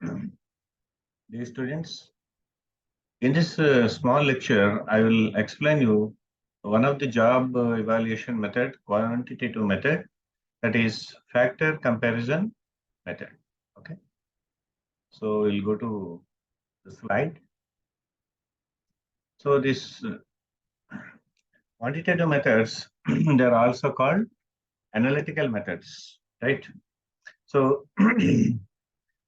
Dear students, in this small lecture, I will explain you one of the job evaluation method, quantitative method, that is factor comparison method. Okay, so we'll go to the slide. So this quantitative methods, they're also called analytical methods, right? So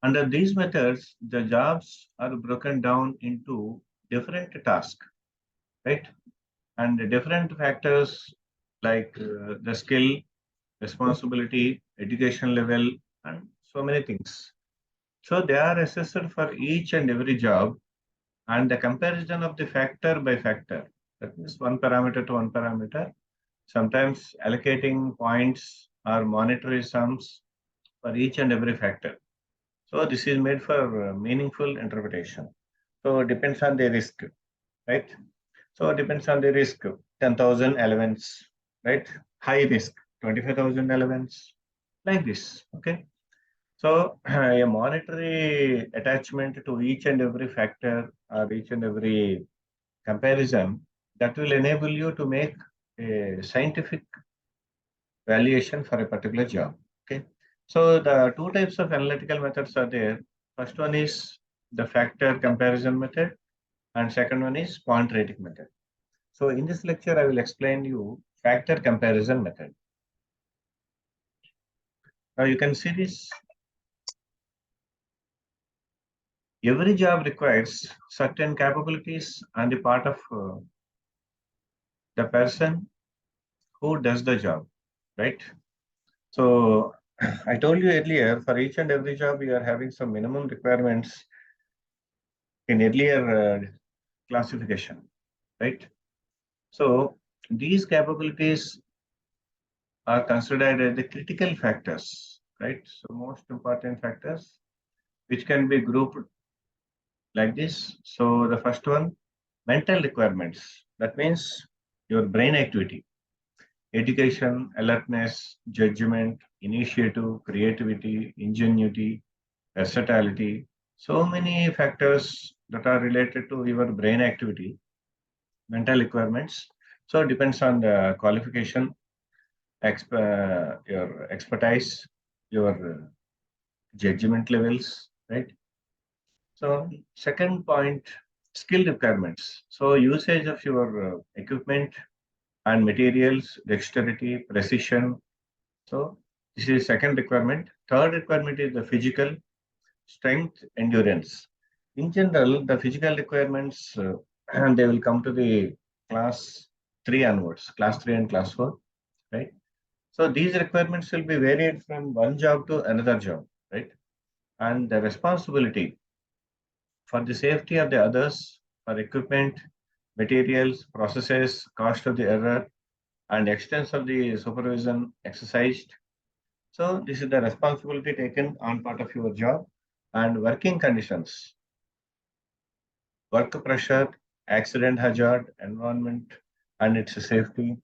under these methods, the jobs are broken down into different tasks, right? And the different factors like the skill, responsibility, education level, and so many things. So they are assessed for each and every job, and the comparison of the factor by factor. That means one parameter to one parameter. Sometimes allocating points or monetary sums for each and every factor. So this is made for meaningful interpretation. So it depends on the risk, right? So it depends on the risk. 10,000 elements, right? High risk, 25,000 elements, like this. Okay. So a monetary attachment to each and every factor or each and every comparison that will enable you to make a scientific valuation for a particular job. Okay. So the two types of analytical methods are there. First one is the factor comparison method, and second one is quantitative method. So in this lecture, I will explain you factor comparison method. Now you can see this. Every job requires certain capabilities on the part of the person who does the job, right? So I told you earlier, for each and every job, we are having some minimum requirements in earlier classification, right? So these capabilities are considered as the critical factors, right? So most important factors which can be grouped like this. So the first one, mental requirements. That means your brain activity, education, alertness, judgment, initiative, creativity, ingenuity, versatility. So many factors that are related to your brain activity, mental requirements. So it depends on the qualification, your expertise, your judgment levels, right? So second point, skill requirements. So usage of your equipment and materials, dexterity, precision. So this is second requirement. Third requirement is the physical strength, endurance. In general, the physical requirements, and they will come to the class 3 onwards, class 3 and class 4, right? So these requirements will be varied from one job to another job, right? And the responsibility for the safety of the others, for equipment, materials, processes, cost of the error, and extent of the supervision exercised. So this is the responsibility taken on part of your job and working conditions, work pressure, accident hazard, environment, and its safety,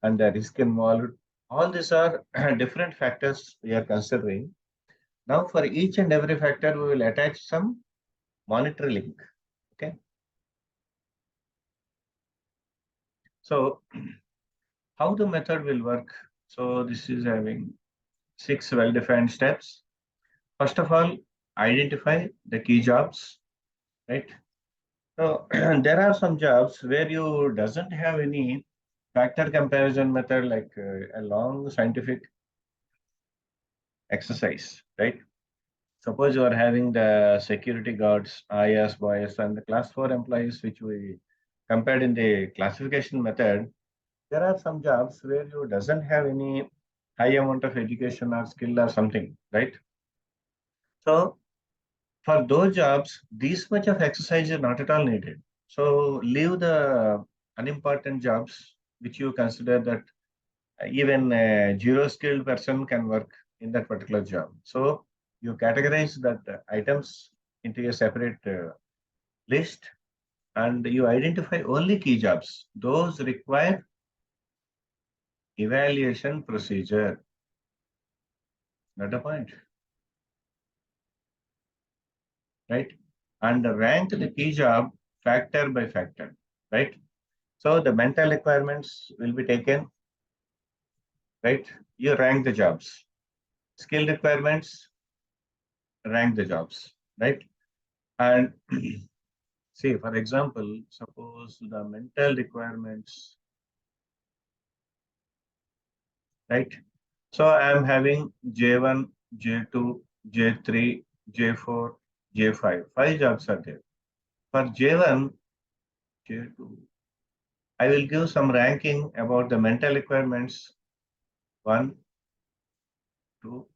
and the risk involved. All these are different factors we are considering. Now, for each and every factor, we will attach some monetary link. Okay. So, how the method will work? So, this is having 6 well-defined steps. First of all, identify the key jobs, right? So, there are some jobs where you doesn't have any factor comparison method like a long scientific exercise, right? Suppose you are having the security guards, IAS, boys, and the class 4 employees, which we compared in the classification method. There are some jobs where you doesn't have any high amount of education or skill or something, right? So for those jobs, this much of exercise is not at all needed. So leave the unimportant jobs which you consider that even a zero skilled person can work in that particular job. So you categorize that items into a separate list, and you identify only key jobs. Those require evaluation procedure. Not a point. right? And rank the key job factor by factor, right? So the mental requirements will be taken, right? You rank the jobs. Skill requirements, rank the jobs, right? And see, for example, suppose the mental requirements, right? So I am having J1, J2, J3, J4, J5. Five jobs are there. For J1, J2, I will give some ranking about the mental requirements 1, 2,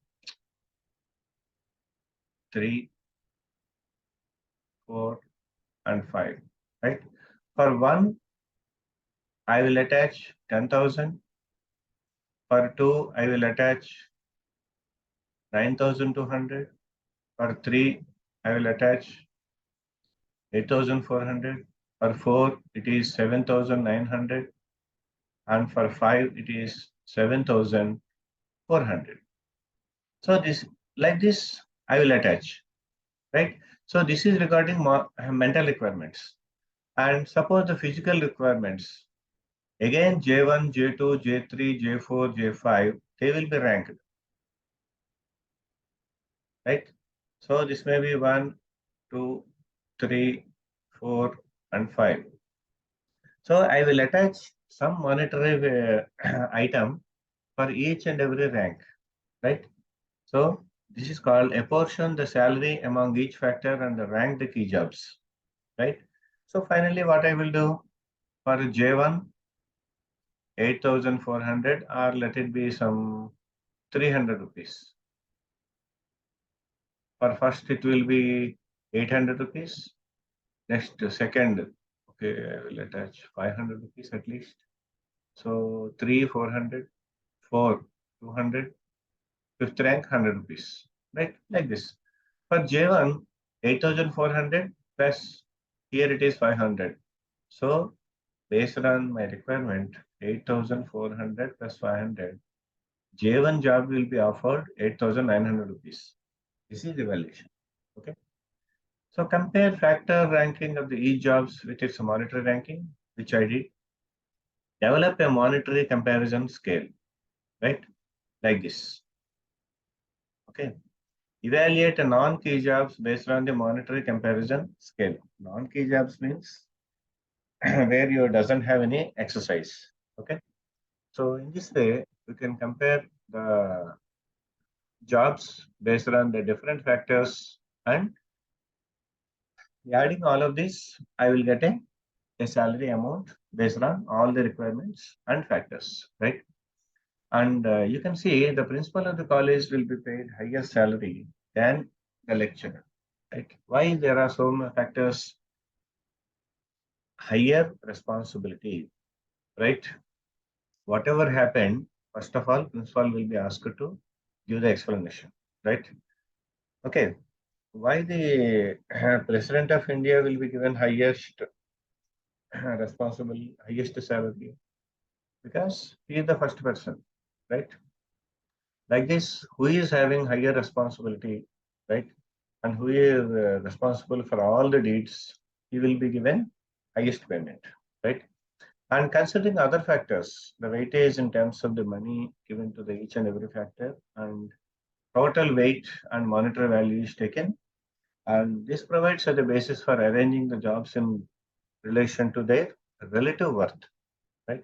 3, 4, and 5. Right? For 1, I will attach 10,000. For 2, I will attach 9,200. For 3, I will attach 8,400. For 4, it is 7,900. And for 5, it is 7,400. So this, like this, I will attach, right? So this is regarding mental requirements. And suppose the physical requirements, again J1, J2, J3, J4, J5, they will be ranked, right? So this may be 1, 2, 3, 4, and 5. So I will attach some monetary item for each and every rank, right? So this is called apportion the salary among each factor and rank the key jobs, right? So finally, what I will do for J1, 8,400, or let it be some 300 rupees. For first, it will be 800 rupees. Next, second, okay, I will attach 500 rupees at least. So 3, 400, 4, 200, fifth rank, 100 rupees, right? Like this. For J1, 8,400 plus here it is 500. So based on my requirement, 8,400 plus 500, J1 job will be offered 8,900 rupees. This is evaluation. Okay. So compare factor ranking of the each jobs with its monetary ranking, which I did. Develop a monetary comparison scale, right? Like this. Okay. Evaluate a non-key jobs based on the monetary comparison scale. Non-key jobs means where you doesn't have any exercise. Okay. So in this way, we can compare the jobs based on the different factors, and adding all of this, I will get a salary amount based on all the requirements and factors, right? And you can see the principal of the college will be paid higher salary than the lecturer, right? Why there are so many factors? Higher responsibility, right? Whatever happened, first of all, principal will be asked to give the explanation, right? Okay. Why the president of India will be given highest responsible, highest salary? Because he is the first person, right? Like this, who is having higher responsibility, right? And who is responsible for all the deeds, he will be given highest payment, right? And considering other factors, the weightage in terms of the money given to the each and every factor, and total weight and monetary value is taken. And this provides the basis for arranging the jobs in relation to their relative worth, right?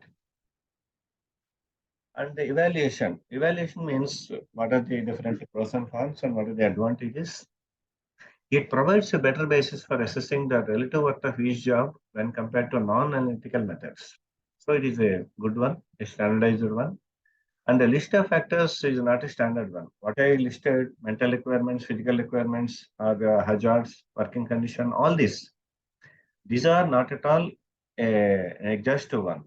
And the evaluation. Evaluation means what are the different pros and cons and what are the advantages. It provides a better basis for assessing the relative worth of each job when compared to non-analytical methods. So it is a good one, a standardized one. And the list of factors is not a standard one. What I listed, mental requirements, physical requirements, or hazards, working condition, all these are not at all an exhaustive one.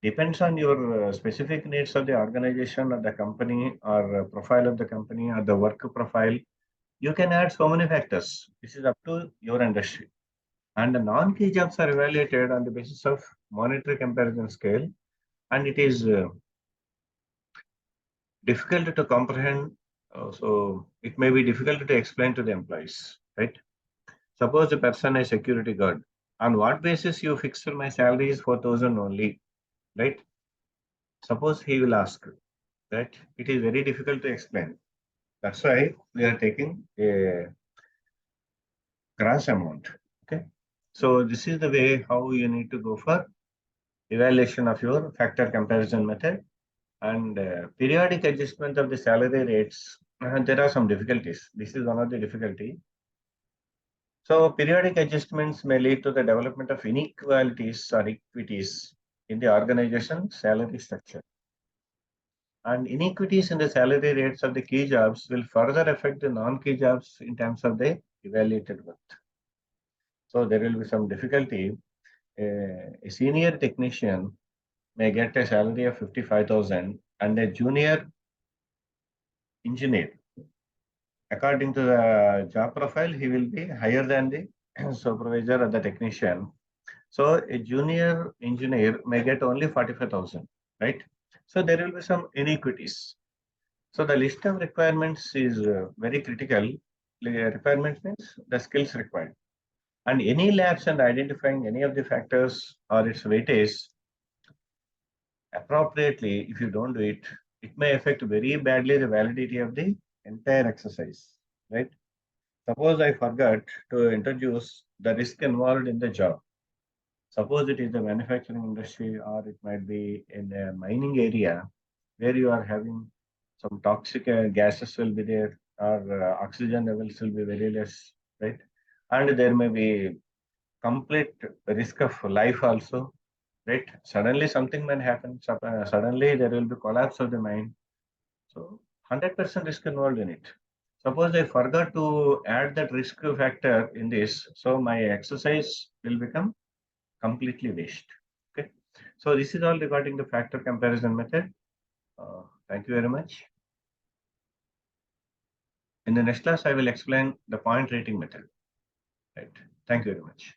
Depends on your specific needs of the organization or the company or profile of the company or the work profile. You can add so many factors. This is up to your industry. And the non-key jobs are evaluated on the basis of monetary comparison scale, and it is difficult to comprehend. So it may be difficult to explain to the employees. right? Suppose the person is security guard. On what basis you fixed my salary is 4,000 only, right? Suppose he will ask, right? It is very difficult to explain. That's why we are taking a gross amount. Okay. So this is the way how you need to go for evaluation of your factor comparison method and periodic adjustment of the salary rates. There are some difficulties. This is one of the difficulty. So periodic adjustments may lead to the development of inequalities or equities in the organization salary structure. And inequities in the salary rates of the key jobs will further affect the non-key jobs in terms of the evaluated worth. So there will be some difficulty. A senior technician may get a salary of 55,000 and a junior engineer, according to the job profile, he will be higher than the supervisor or the technician. So a junior engineer may get only 45,000, right? So there will be some inequities. So the list of requirements is very critical. The requirements means the skills required. And any lapse in identifying any of the factors or its weightage appropriately, if you don't do it, it may affect very badly the validity of the entire exercise, right? Suppose I forgot to introduce the risk involved in the job. Suppose it is the manufacturing industry or it might be in a mining area where you are having some toxic gases will be there or oxygen levels will be very less, right? And there may be complete risk of life also, right? Suddenly something might happen. Suddenly there will be collapse of the mine. So 100% risk involved in it. Suppose I forgot to add that risk factor in this, so my exercise will become completely waste. Okay. So this is all regarding the factor comparison method. Thank you very much. In the next class, I will explain the point rating method. Right. Thank you very much.